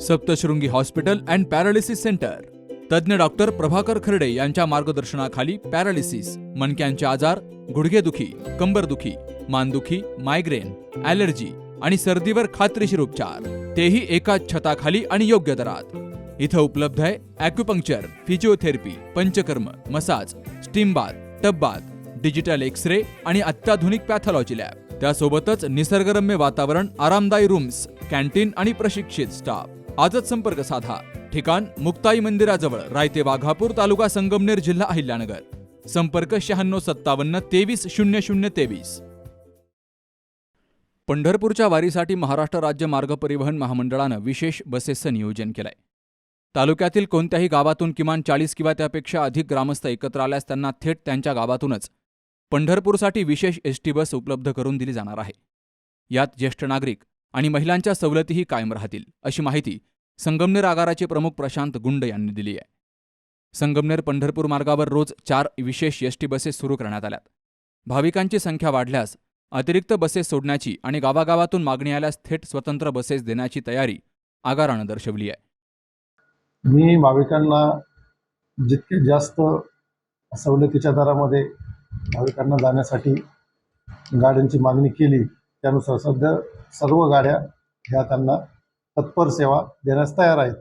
Saptashrungi hospital and paralysis centre. तज्ज्ञ doctor Prabhakar खर्डे यांच्या मार्गदर्शनाखाली पॅरालिसिस, मणक्यांचे आजार, गुडघेदुखी, कंबरदुखी, मानदुखी, मायग्रेन, ॲलर्जी आणि सर्दीवर खात्रीशीर उपचार, तेही एकाच छताखाली आणि योग्य दरात. इथं उपलब्ध आहे acupuncture, physiotherapy, panchakarma, massage, steam bath, tub bath, digital X-ray आणि अत्याधुनिक पॅथॉलॉजी लॅब. त्यासोबतच निसर्गरम्य वातावरण, आरामदायी रूम्स, कॅन्टीन आणि प्रशिक्षित स्टाफ. आजच संपर्क साधा. ठिकाण मुक्ताई मंदिराजवळ, रायते वाघापूर, तालुका संगमनेर, जिल्हा अहिल्यानगर. संपर्क 9657 230023. पंढरपूरच्या वारीसाठी महाराष्ट्र राज्य मार्ग परिवहन महामंडळानं विशेष बसेसचं नियोजन केलंय. तालुक्यातील कोणत्याही गावातून किमान 40 किंवा त्यापेक्षा अधिक ग्रामस्थ एकत्र आल्यास त्यांना थेट त्यांच्या गावातूनच पंढरपूरसाठी विशेष एसटी बस उपलब्ध करून दिली जाणार आहे. यात ज्येष्ठ नागरिक आणि महिलांच्या सवलतीही कायम राहतील, अशी माहिती संगमनेर आगाराचे प्रमुख प्रशांत गुंड यांनी दिली आहे. संगमनेर पंढरपूर मार्गावर रोज 4 विशेष एसटी बसेस सुरू करण्यात आल्यात. भाविकांची संख्या वाढल्यास अतिरिक्त बसेस सोडण्याची आणि गावागावातून मागणी आल्यास थेट स्वतंत्र बसेस देण्याची तयारी आगारानं दर्शवली आहे. मी भाविकांना जितके जास्त सवलतीच्या दरामध्ये भाविकांना जाण्यासाठी गाड्यांची मागणी केली, त्यानुसार सध्या सर्व गाड्या ह्या त्यांना तत्पर सेवा देण्यास तयार आहेत.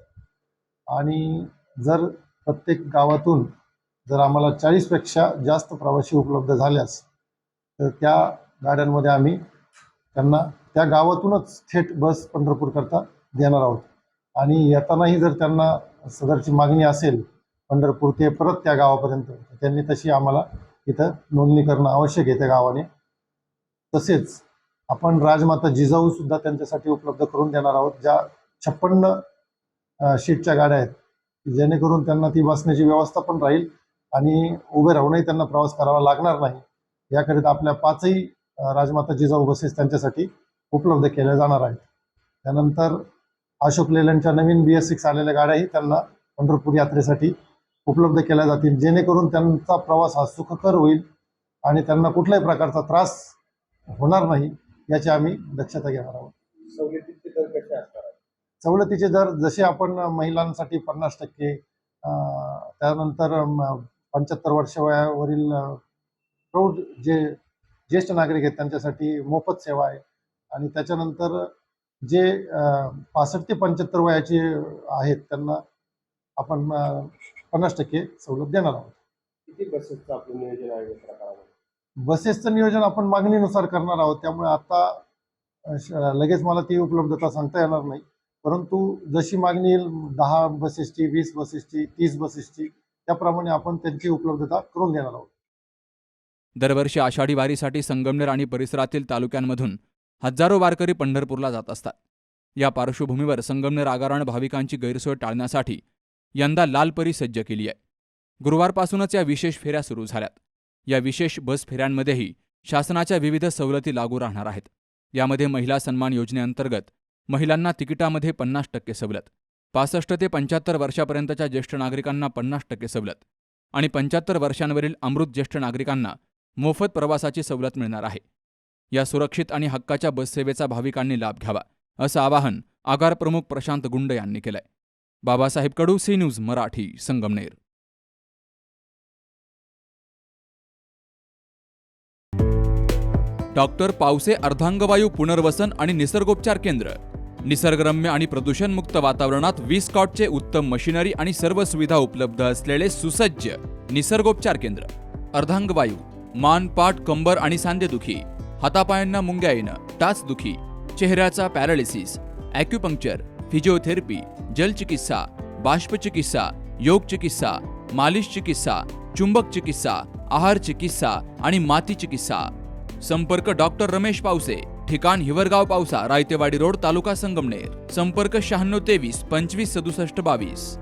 आणि जर प्रत्येक गावातून जर आम्हाला 40पेक्षा जास्त प्रवासी उपलब्ध झाल्यास तर त्या गाड्यांमध्ये आम्ही त्यांना त्या गावातूनच थेट बस पंढरपूरकरता देणार आहोत. आणि येतानाही जर त्यांना सदरची मागणी असेल पंढरपूर ते परत त्या गावापर्यंत, त्यांनी तशी आम्हाला इथं नोंदणी करणं आवश्यक आहे त्या गावाने. तसेच आपण राजमाता जिजाऊसुद्धा त्यांच्यासाठी उपलब्ध करून देणार आहोत, ज्या 56 सीटच्या गाड्या आहेत, जेणेकरून त्यांना ती बसण्याची व्यवस्था पण राहील आणि उभे राहूनही त्यांना प्रवास करावा लागणार नाही. याकरिता आपल्या 5ही राजमाता जिजाऊ बसेस त्यांच्यासाठी उपलब्ध केल्या जाणार आहेत. त्यानंतर अशोक लेलँडच्या नवीन BS6 आलेल्या गाड्याही त्यांना पंढरपूर यात्रेसाठी उपलब्ध केल्या जातील, जेणेकरून त्यांचा प्रवास हा सुखकर होईल आणि त्यांना कुठल्याही प्रकारचा त्रास होणार नाही याची आम्ही दक्षता घेणार आहोत. सवलतीचे दर कसे असणार? सवलतीचे दर जसे आपण महिलांसाठी 50%, त्यानंतर 75 वर्ष वयावरील प्रौढ जे ज्येष्ठ नागरिक आहेत त्यांच्यासाठी मोफत सेवा आहे. आणि त्याच्यानंतर जे 65 ते 75 वयाचे आहेत त्यांना आपण 50% सवलत देणार आहोत. किती बसेसचं आपलं नियोजन आहे प्रकारामध्ये? बसेसचं नियोजन आपण मागणीनुसार करणार आहोत, त्यामुळे आता लगेच मला ती उपलब्धता सांगता येणार नाही. परंतु जशी मागणी येईल 10 बसेसची, 20 बसेसची, 30 बसेसची, त्याप्रमाणे आपण त्यांची उपलब्धता करून देणार आहोत. दरवर्षी आषाढी वारीसाठी संगमनेर आणि परिसरातील तालुक्यांमधून हजारो वारकरी पंढरपूरला जात असतात. या पार्श्वभूमीवर संगमनेर आगारानं भाविकांची गैरसोय टाळण्यासाठी यंदा लालपरी सज्ज केली आहे. गुरुवारपासूनच या विशेष फेऱ्या सुरू झाल्यात. या विशेष बस फेऱ्यांमध्येही शासनाच्या विविध सवलती लागू राहणार आहेत. यामध्ये महिला सन्मान योजनेअंतर्गत महिलांना तिकिटामध्ये 50% सवलत, 65 ते 75 वर्षापर्यंतच्या ज्येष्ठ नागरिकांना 50% सवलत आणि 75 वर्षांवरील अमृत ज्येष्ठ नागरिकांना मोफत प्रवासाची सवलत मिळणार आहे. या सुरक्षित आणि हक्काच्या बससेवेचा भाविकांनी लाभ घ्यावा, असं आवाहन आगार प्रमुख प्रशांत गुंड यांनी केलंय. Babasaheb Kadu, C news Marathi, Sangamner. Doctor Pawase अर्धांगवायू पुनर्वसन आणि निसर्गोपचार केंद्र. निसर्गरम्य आणि प्रदूषणमुक्त वातावरणात 20 कॉटचे उत्तम मशिनरी आणि सर्व सुविधा उपलब्ध असलेले सुसज्ज निसर्गोपचार केंद्र. अर्धांगवायू, मान, पाठ, कंबर आणि सांधेदुखी, हातापायांना मुंग्या येणं, टाचदुखी, चेहऱ्याचा पॅरालिसिस, ॲक्युपंक्चर, फिजिओथेरपी, जलचिकित्सा, बाष्पचिकित्सा, योग चिकित्सा, मालिश चिकित्सा, चुंबक चिकित्सा, आहार चिकित्सा आणि माती चिकित्सा. संपर्क डॉक्टर रमेश पावसे. ठिकाण हिवरगाव पावसा, रायतेवाडी रोड, तालुका संगमनेर. संपर्क 9623 25 67 22.